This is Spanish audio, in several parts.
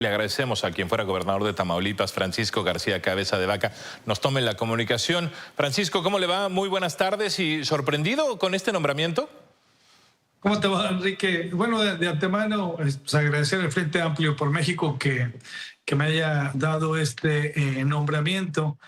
Le agradecemos a quien fuera gobernador de Tamaulipas, Francisco García Cabeza de Vaca, nos tome la comunicación. Francisco, ¿cómo le va? Muy buenas tardes. ¿Y sorprendido con este nombramiento? ¿Cómo te va, Enrique? Bueno, de antemano, pues agradecer al Frente Amplio por México que me haya dado este nombramiento.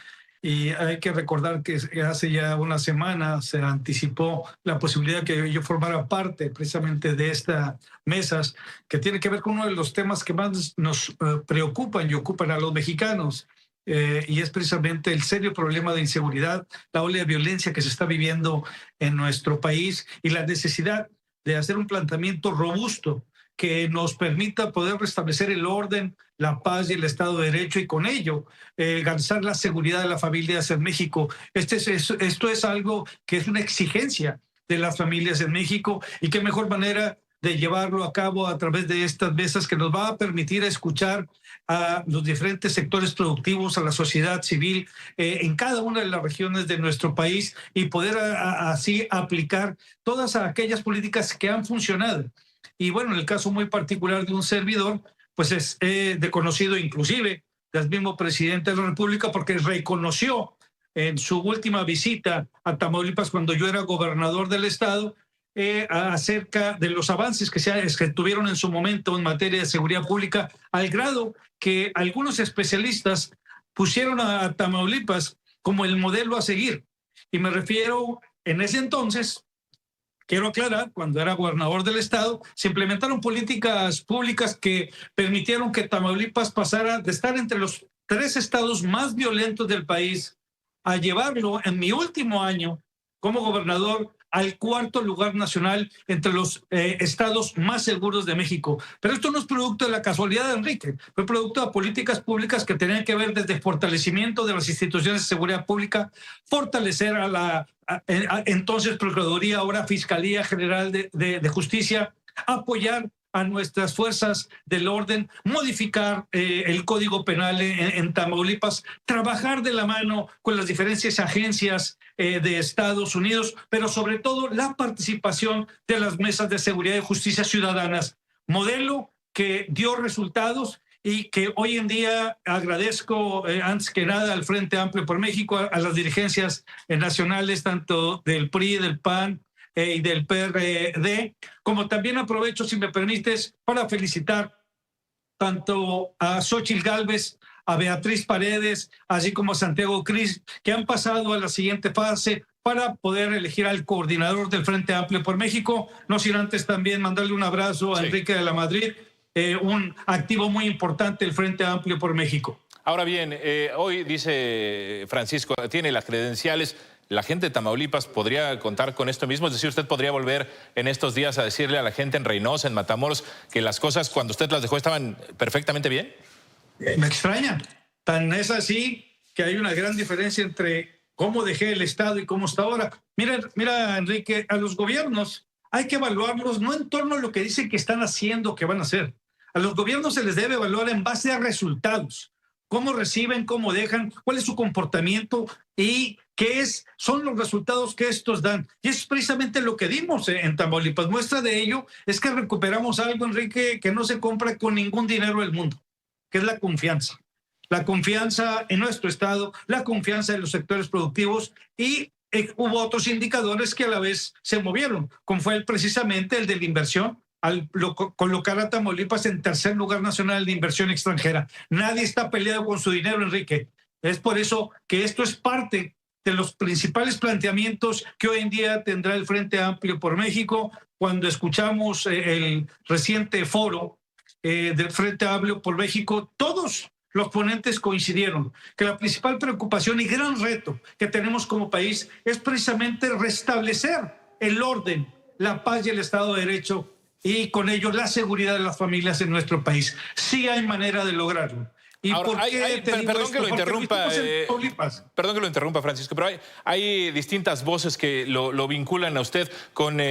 Y hay que recordar que hace ya una semana se anticipó la posibilidad que yo formara parte precisamente de estas mesas, que tiene que ver con uno de los temas que más nos preocupan y ocupan a los mexicanos. Y es precisamente el serio problema de inseguridad, la ola de violencia que se está viviendo en nuestro país y la necesidad de hacer un planteamiento robusto que nos permita poder restablecer el orden, la paz y el Estado de Derecho y con ello garantizar la seguridad de las familias en México. Esto es algo que es una exigencia de las familias en México y qué mejor manera de llevarlo a cabo a través de estas mesas que nos va a permitir escuchar a los diferentes sectores productivos, a la sociedad civil en cada una de las regiones de nuestro país y poder así aplicar todas aquellas políticas que han funcionado. Y bueno, en el caso muy particular de un servidor, pues es de conocido inclusive del mismo presidente de la República porque reconoció en su última visita a Tamaulipas cuando yo era gobernador del estado acerca de los avances que tuvieron en su momento en materia de seguridad pública, al grado que algunos especialistas pusieron a Tamaulipas como el modelo a seguir. Y me refiero en ese entonces. Quiero aclarar, cuando era gobernador del estado, se implementaron políticas públicas que permitieron que Tamaulipas pasara de estar entre los 3 estados más violentos del país a llevarlo en mi último año como gobernador al 4º lugar nacional entre los estados más seguros de México. Pero esto no es producto de la casualidad de Enrique, fue producto de políticas públicas que tenían que ver desde fortalecimiento de las instituciones de seguridad pública, fortalecer a la entonces Procuraduría, ahora Fiscalía General de Justicia, apoyar a nuestras fuerzas del orden, modificar el Código Penal en Tamaulipas, trabajar de la mano con las diferentes agencias de Estados Unidos, pero sobre todo la participación de las mesas de seguridad y justicia ciudadanas, modelo que dio resultados y que hoy en día agradezco antes que nada al Frente Amplio por México, a las dirigencias nacionales, tanto del PRI, del PAN, y del PRD, como también aprovecho, si me permites, para felicitar tanto a Xóchitl Gálvez, a Beatriz Paredes, así como a Santiago Krill, que han pasado a la siguiente fase para poder elegir al coordinador del Frente Amplio por México. No sin antes también mandarle un abrazo a Enrique de la Madrid, un activo muy importante del Frente Amplio por México. Ahora bien, hoy dice Francisco, tiene las credenciales. ¿La gente de Tamaulipas podría contar con esto mismo? Es decir, ¿usted podría volver en estos días a decirle a la gente en Reynosa, en Matamoros, que las cosas cuando usted las dejó estaban perfectamente bien? Me extraña. Tan es así que hay una gran diferencia entre cómo dejé el Estado y cómo está ahora. Mira, Enrique, a los gobiernos hay que evaluarlos no en torno a lo que dicen que están haciendo, que van a hacer. A los gobiernos se les debe evaluar en base a resultados. Cómo reciben, cómo dejan, cuál es su comportamiento y son los resultados que estos dan. Y eso es precisamente lo que dimos en Tamaulipas. Muestra de ello es que recuperamos algo, Enrique, que no se compra con ningún dinero del mundo, que es la confianza. La confianza en nuestro Estado, la confianza en los sectores productivos y hubo otros indicadores que a la vez se movieron, como fue precisamente el de la inversión, al colocar a Tamaulipas en 3er lugar nacional de inversión extranjera. Nadie está peleado con su dinero, Enrique. Es por eso que esto es parte de los principales planteamientos que hoy en día tendrá el Frente Amplio por México. Cuando escuchamos el reciente foro del Frente Amplio por México, todos los ponentes coincidieron que la principal preocupación y gran reto que tenemos como país es precisamente restablecer el orden, la paz y el Estado de Derecho y con ello la seguridad de las familias en nuestro país. Sí hay manera de lograrlo. ¿Y ahora, perdón que lo interrumpa, perdón que lo interrumpa, Francisco, pero hay distintas voces que lo vinculan a usted con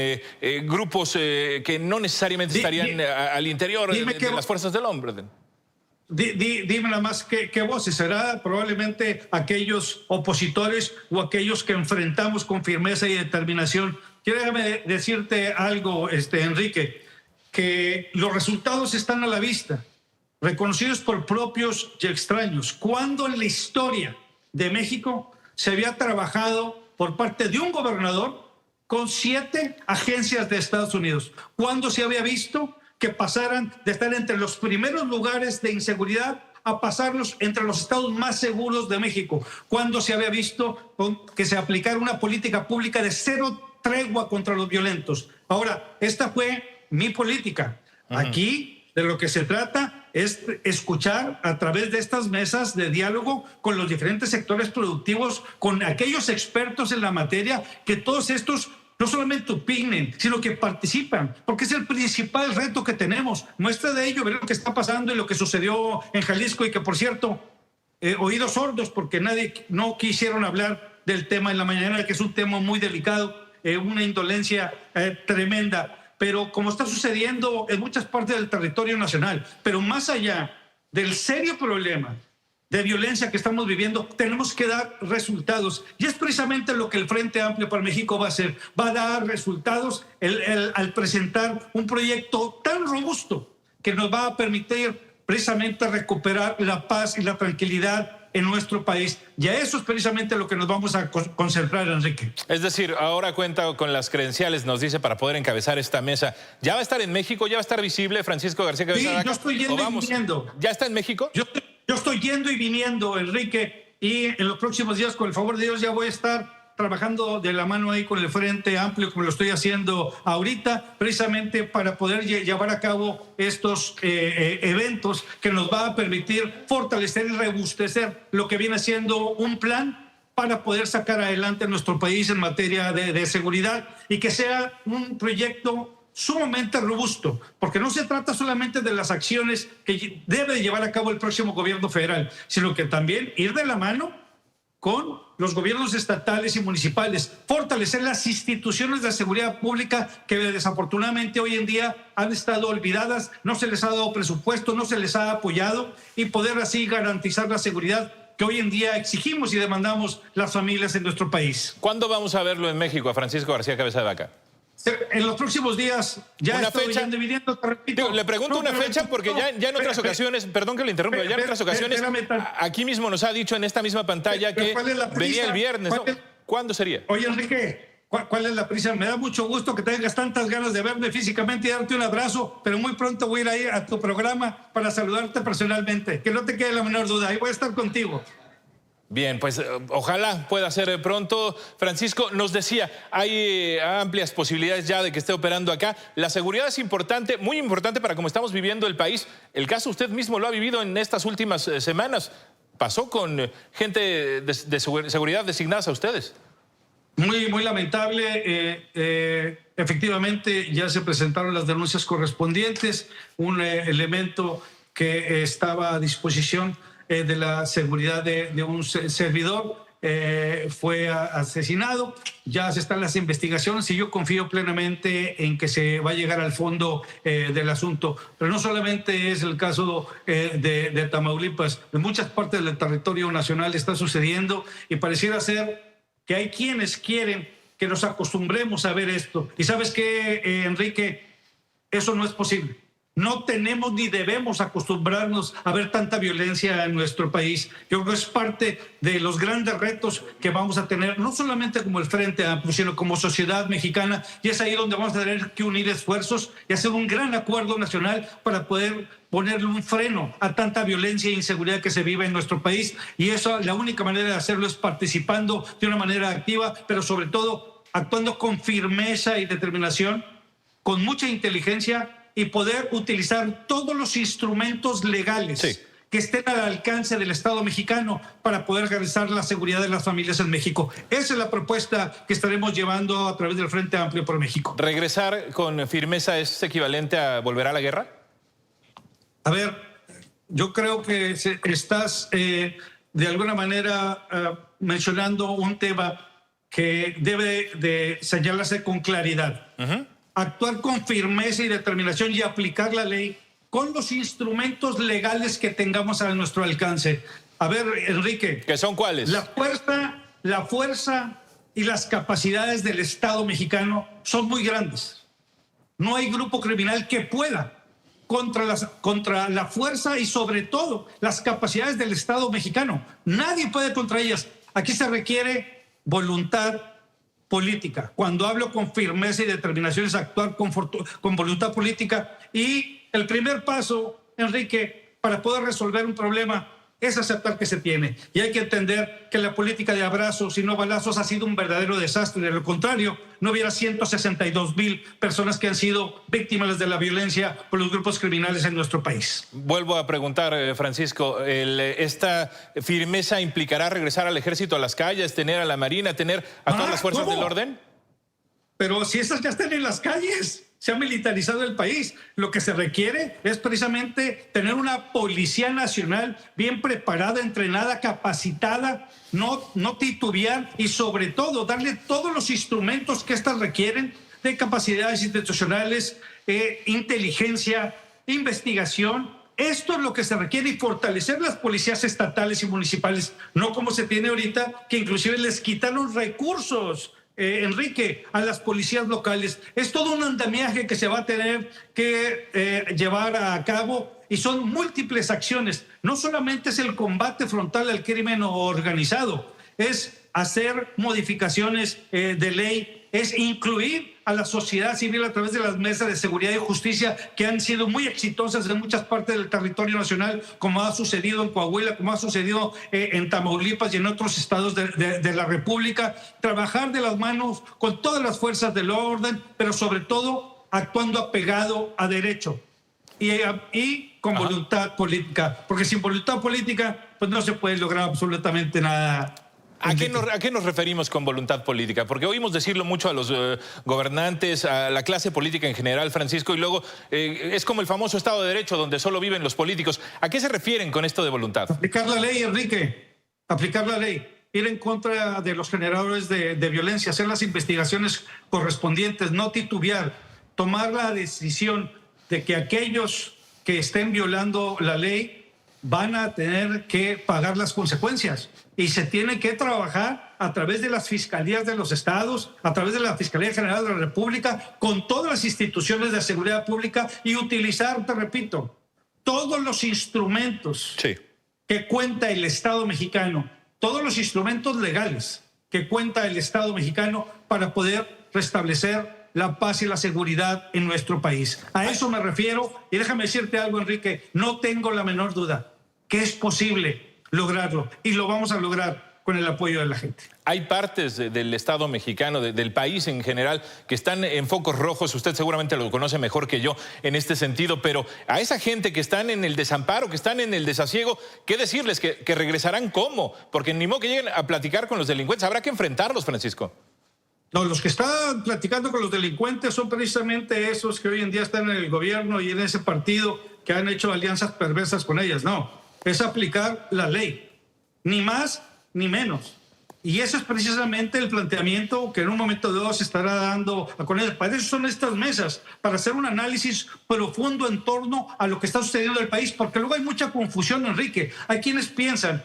grupos que no necesariamente estarían al interior de las fuerzas del orden. Dime nada más qué voces. ¿Será probablemente aquellos opositores o aquellos que enfrentamos con firmeza y determinación? Quiero decirte algo, Enrique, que los resultados están a la vista. reconocidos por propios y extraños. ¿Cuándo en la historia de México se había trabajado por parte de un gobernador con 7 agencias de Estados Unidos? ¿Cuándo se había visto que pasaran de estar entre los primeros lugares de inseguridad a pasarlos entre los estados más seguros de México? ¿Cuándo se había visto que se aplicara una política pública de cero tregua contra los violentos? Ahora, esta fue mi política. Aquí de lo que se trata es escuchar a través de estas mesas de diálogo con los diferentes sectores productivos, con aquellos expertos en la materia, que todos estos no solamente opinen, sino que participan, porque es el principal reto que tenemos. Muestra de ello, ver lo que está pasando y lo que sucedió en Jalisco, y que, por cierto, oídos sordos, porque no quisieron hablar del tema en la mañana, que es un tema muy delicado, una indolencia tremenda. Pero como está sucediendo en muchas partes del territorio nacional, pero más allá del serio problema de violencia que estamos viviendo, tenemos que dar resultados. Y es precisamente lo que el Frente Amplio para México va a hacer. Va a dar resultados al presentar un proyecto tan robusto que nos va a permitir precisamente recuperar la paz y la tranquilidad en nuestro país. Y a eso es precisamente lo que nos vamos a concentrar, Enrique. Es decir, ahora cuenta con las credenciales, nos dice, para poder encabezar esta mesa. ¿Ya va a estar en México? ¿Ya va a estar visible Francisco García Cabeza de Vaca? Sí, yo estoy yendo y viniendo. ¿Ya está en México? Yo estoy yendo y viniendo, Enrique, y en los próximos días, con el favor de Dios, ya voy a estar trabajando de la mano ahí con el Frente Amplio, como lo estoy haciendo ahorita, precisamente para poder llevar a cabo estos eventos que nos va a permitir fortalecer y robustecer lo que viene siendo un plan para poder sacar adelante nuestro país en materia de seguridad, y que sea un proyecto sumamente robusto, porque no se trata solamente de las acciones que debe llevar a cabo el próximo gobierno federal, sino que también ir de la mano con los gobiernos estatales y municipales, fortalecer las instituciones de seguridad pública que desafortunadamente hoy en día han estado olvidadas, no se les ha dado presupuesto, no se les ha apoyado, y poder así garantizar la seguridad que hoy en día exigimos y demandamos las familias en nuestro país. ¿Cuándo vamos a verlo en México, a Francisco García Cabeza de Vaca? En los próximos días, ya ¿Una estoy fecha? Dividiendo, te repito. Le pregunto una fecha porque ya en otras ocasiones, perdón que le interrumpa, ya en otras ocasiones, aquí mismo nos ha dicho en esta misma pantalla que venía el viernes, ¿no? ¿Cuándo sería? Oye, Enrique, ¿cuál es la prisa? Me da mucho gusto que tengas tantas ganas de verme físicamente y darte un abrazo, pero muy pronto voy a ir ahí a tu programa para saludarte personalmente. Que no te quede la menor duda, ahí voy a estar contigo. Bien, pues ojalá pueda ser pronto. Francisco, nos decía, hay amplias posibilidades ya de que esté operando acá. La seguridad es importante, muy importante para cómo estamos viviendo el país. El caso usted mismo lo ha vivido en estas últimas semanas. Pasó con gente de seguridad designadas a ustedes. Muy lamentable. Efectivamente, ya se presentaron las denuncias correspondientes. Un elemento que estaba a disposición de la seguridad de un servidor fue asesinado. Ya se están las investigaciones y yo confío plenamente en que se va a llegar al fondo del asunto. Pero no solamente es el caso de Tamaulipas, en muchas partes del territorio nacional está sucediendo, y pareciera ser que hay quienes quieren que nos acostumbremos a ver esto. Y ¿sabes qué, Enrique? Eso no es posible. No tenemos ni debemos acostumbrarnos a ver tanta violencia en nuestro país. Yo creo que es parte de los grandes retos que vamos a tener, no solamente como el Frente Amplio, sino como sociedad mexicana, y es ahí donde vamos a tener que unir esfuerzos y hacer un gran acuerdo nacional para poder ponerle un freno a tanta violencia e inseguridad que se vive en nuestro país. Y eso, la única manera de hacerlo es participando de una manera activa, pero sobre todo actuando con firmeza y determinación, con mucha inteligencia, y poder utilizar todos los instrumentos legales que estén al alcance del Estado mexicano para poder garantizar la seguridad de las familias en México. Esa es la propuesta que estaremos llevando a través del Frente Amplio por México. ¿Regresar con firmeza es equivalente a volver a la guerra? A ver, yo creo que estás de alguna manera mencionando un tema que debe de señalarse con claridad. Actuar con firmeza y determinación y aplicar la ley con los instrumentos legales que tengamos a nuestro alcance. A ver, Enrique. ¿Qué son cuáles? La fuerza y las capacidades del Estado mexicano son muy grandes. No hay grupo criminal que pueda contra la fuerza y sobre todo las capacidades del Estado mexicano. Nadie puede contra ellas. Aquí se requiere voluntad política. Cuando hablo con firmeza y determinación es actuar con voluntad política. Y el primer paso, Enrique, para poder resolver un problema es aceptar que se tiene. Y hay que entender que la política de abrazos y no balazos ha sido un verdadero desastre. De lo contrario, no hubiera 162,000 personas que han sido víctimas de la violencia por los grupos criminales en nuestro país. Vuelvo a preguntar, Francisco, ¿esta firmeza implicará regresar al ejército a las calles, tener a la Marina, tener a todas las fuerzas del orden? Pero si esas ya están en las calles, se ha militarizado el país. Lo que se requiere es precisamente tener una policía nacional bien preparada, entrenada, capacitada, no titubear y sobre todo darle todos los instrumentos que éstas requieren de capacidades institucionales, inteligencia, investigación. Esto es lo que se requiere y fortalecer las policías estatales y municipales, no como se tiene ahorita, que inclusive les quitaron recursos, Enrique, a las policías locales. Es todo un andamiaje que se va a tener que llevar a cabo y son múltiples acciones. No solamente es el combate frontal al crimen organizado, es hacer modificaciones de ley, es incluir a la sociedad civil a través de las mesas de seguridad y justicia que han sido muy exitosas en muchas partes del territorio nacional, como ha sucedido en Coahuila, como ha sucedido en Tamaulipas y en otros estados de la República. Trabajar de las manos con todas las fuerzas del orden, pero sobre todo actuando apegado a derecho y con voluntad política, porque sin voluntad política pues no se puede lograr absolutamente nada. ¿A qué nos referimos con voluntad política? Porque oímos decirlo mucho a los gobernantes, a la clase política en general, Francisco, y luego es como el famoso Estado de Derecho donde solo viven los políticos. ¿A qué se refieren con esto de voluntad? Aplicar la ley, Enrique, aplicar la ley. Ir en contra de los generadores de violencia, hacer las investigaciones correspondientes, no titubear, tomar la decisión de que aquellos que estén violando la ley van a tener que pagar las consecuencias. Y se tiene que trabajar a través de las fiscalías de los estados, a través de la Fiscalía General de la República, con todas las instituciones de seguridad pública y utilizar, te repito, todos los instrumentos que cuenta el Estado mexicano, todos los instrumentos legales que cuenta el Estado mexicano para poder restablecer la paz y la seguridad en nuestro país. A eso me refiero y déjame decirte algo, Enrique, no tengo la menor duda que es posible lograrlo y lo vamos a lograr con el apoyo de la gente. Hay partes del Estado mexicano, del país en general, que están en focos rojos. Usted seguramente lo conoce mejor que yo en este sentido, pero a esa gente que están en el desamparo, que están en el desasiego, ¿qué decirles? ¿Que regresarán cómo? Porque ni modo que lleguen a platicar con los delincuentes. Habrá que enfrentarlos, Francisco. No, los que están platicando con los delincuentes son precisamente esos que hoy en día están en el gobierno y en ese partido que han hecho alianzas perversas con ellas. No, es aplicar la ley, ni más ni menos. Y ese es precisamente el planteamiento que en un momento dado se estará dando con ellos. Para eso son estas mesas, para hacer un análisis profundo en torno a lo que está sucediendo en el país, porque luego hay mucha confusión, Enrique. Hay quienes piensan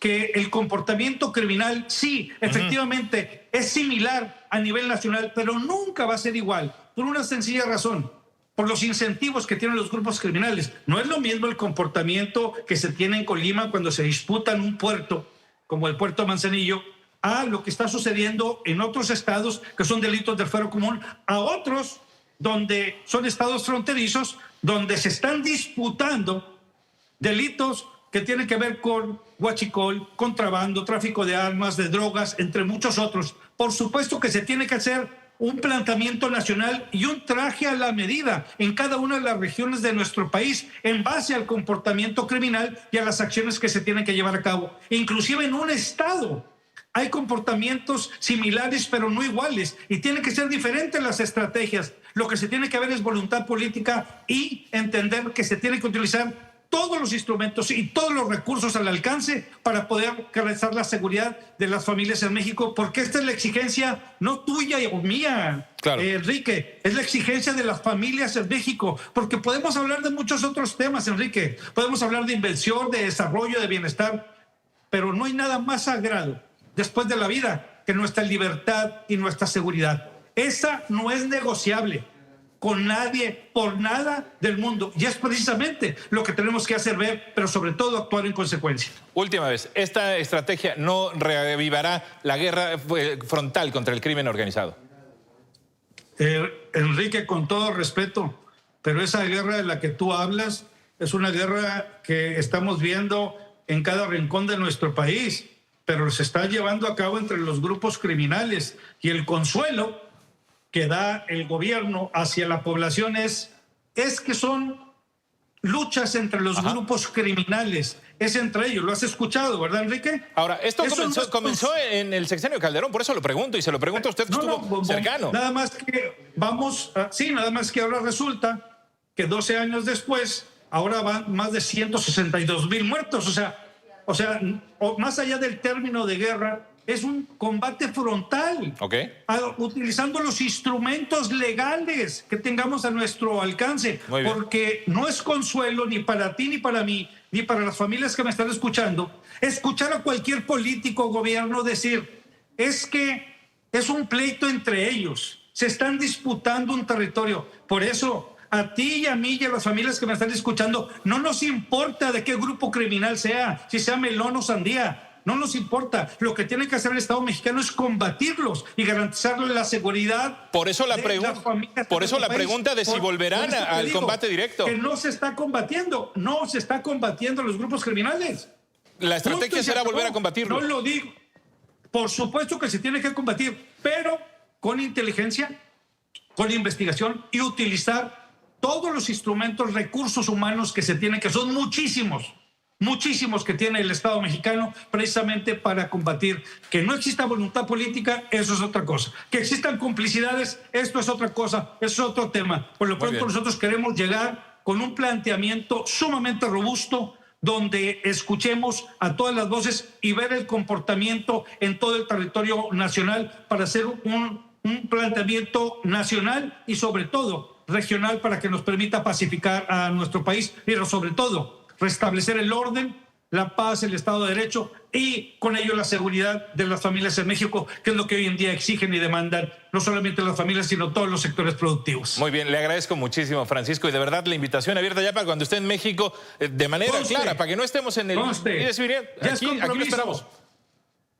que el comportamiento criminal, sí, efectivamente, es similar a nivel nacional, pero nunca va a ser igual, por una sencilla razón, por los incentivos que tienen los grupos criminales. No es lo mismo el comportamiento que se tiene en Colima cuando se disputan un puerto, como el puerto Manzanillo, a lo que está sucediendo en otros estados que son delitos del fuero común, a otros donde son estados fronterizos, donde se están disputando delitos que tienen que ver con huachicol, contrabando, tráfico de armas, de drogas, entre muchos otros. Por supuesto que se tiene que hacer un planteamiento nacional y un traje a la medida en cada una de las regiones de nuestro país en base al comportamiento criminal y a las acciones que se tienen que llevar a cabo. Inclusive en un estado hay comportamientos similares pero no iguales y tienen que ser diferentes las estrategias. Lo que se tiene que ver es voluntad política y entender que se tiene que utilizar todos los instrumentos y todos los recursos al alcance para poder garantizar la seguridad de las familias en México, porque esta es la exigencia no tuya o mía, claro. Enrique, es la exigencia de las familias en México, porque podemos hablar de muchos otros temas, Enrique, podemos hablar de inversión, de desarrollo, de bienestar, pero no hay nada más sagrado después de la vida que nuestra libertad y nuestra seguridad. Esa no es negociable. con nadie, por nada del mundo. Y es precisamente lo que tenemos que hacer ver, pero sobre todo actuar en consecuencia. Última vez, ¿esta estrategia no reavivará la guerra frontal contra el crimen organizado? Enrique, con todo respeto, pero esa guerra de la que tú hablas es una guerra que estamos viendo en cada rincón de nuestro país, pero se está llevando a cabo entre los grupos criminales, y el consuelo que da el gobierno hacia la población es que son luchas entre los grupos criminales, es entre ellos. Lo has escuchado, ¿verdad, Enrique? Ahora, esto comenzó en el sexenio de Calderón, por eso lo pregunto, y se lo pregunto a usted que estuvo cercano. Nada más que nada más que ahora resulta que 12 años después, ahora van más de 162,000 muertos. O sea, más allá del término de guerra, es un combate frontal, utilizando los instrumentos legales que tengamos a nuestro alcance, porque no es consuelo ni para ti, ni para mí, ni para las familias que me están escuchando, escuchar a cualquier político o gobierno decir, es que es un pleito entre ellos, se están disputando un territorio. Por eso, a ti y a mí y a las familias que me están escuchando, no nos importa de qué grupo criminal sea, si sea melón o sandía. No nos importa. Lo que tiene que hacer el Estado mexicano es combatirlos y garantizarles la seguridad. Por eso la pregunta de si volverán al combate directo. Que no se está combatiendo. No se está combatiendo a los grupos criminales. La estrategia será volver a combatirlos. No lo digo. Por supuesto que se tiene que combatir, pero con inteligencia, con investigación y utilizar todos los instrumentos, recursos humanos que se tienen, que son muchísimos que tiene el Estado mexicano precisamente para combatir. Que no exista voluntad política, eso es otra cosa. Que existan complicidades, esto es otra cosa, eso es otro tema. Por lo pronto nosotros queremos llegar con un planteamiento sumamente robusto, donde escuchemos a todas las voces y ver el comportamiento en todo el territorio nacional para hacer un planteamiento nacional y sobre todo regional, para que nos permita pacificar a nuestro país, pero sobre todo restablecer el orden, la paz, el Estado de Derecho y con ello la seguridad de las familias en México, que es lo que hoy en día exigen y demandan no solamente las familias, sino todos los sectores productivos. Muy bien, le agradezco muchísimo, Francisco, y de verdad la invitación abierta ya para cuando esté en México de manera clara, para que no estemos en el... Aquí lo esperamos.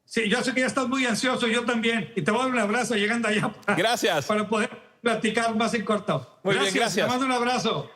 Sí, yo sé que ya estás muy ansioso, yo también, y te voy a dar un abrazo llegando allá. Gracias. Para poder platicar más en corto. Muy bien, gracias. Te mando un abrazo.